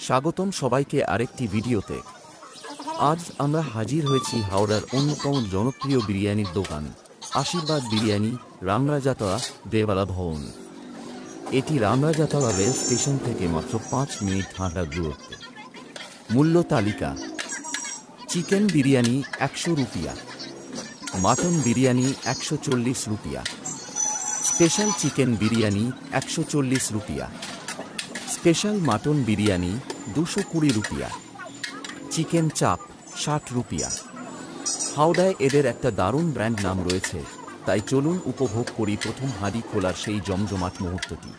স্বাগতম সবাইকে আরেকটি ভিডিওতে। আজ আমরা হাজির হয়েছি হাওড়ার অন্যতম জনপ্রিয় বিরিয়ানির দোকান আশীর্বাদ বিরিয়ানি, রামরাজাতলা, দেওয়ালা ভবন। এটি রামরাজাতলা রেল স্টেশন থেকে মাত্র 5 মিনিট হাঁটার দূরত্বে। মূল্য তালিকা: চিকেন বিরিয়ানি 100 রুপিয়া, মাটন বিরিয়ানি 140 রুপিয়া, স্পেশাল চিকেন বিরিয়ানি 140 রুপিয়া, স্পেশাল মাটন বিরিয়ানি 220 রুপিয়া, চিকেন চাপ 60 রুপিয়া। হাওড়ায় এদের একটা দারুণ ব্র্যান্ড নাম রয়েছে, তাই চলুন উপভোগ করি প্রথম হাঁড়ি খোলার সেই জমজমাট মুহূর্তটি।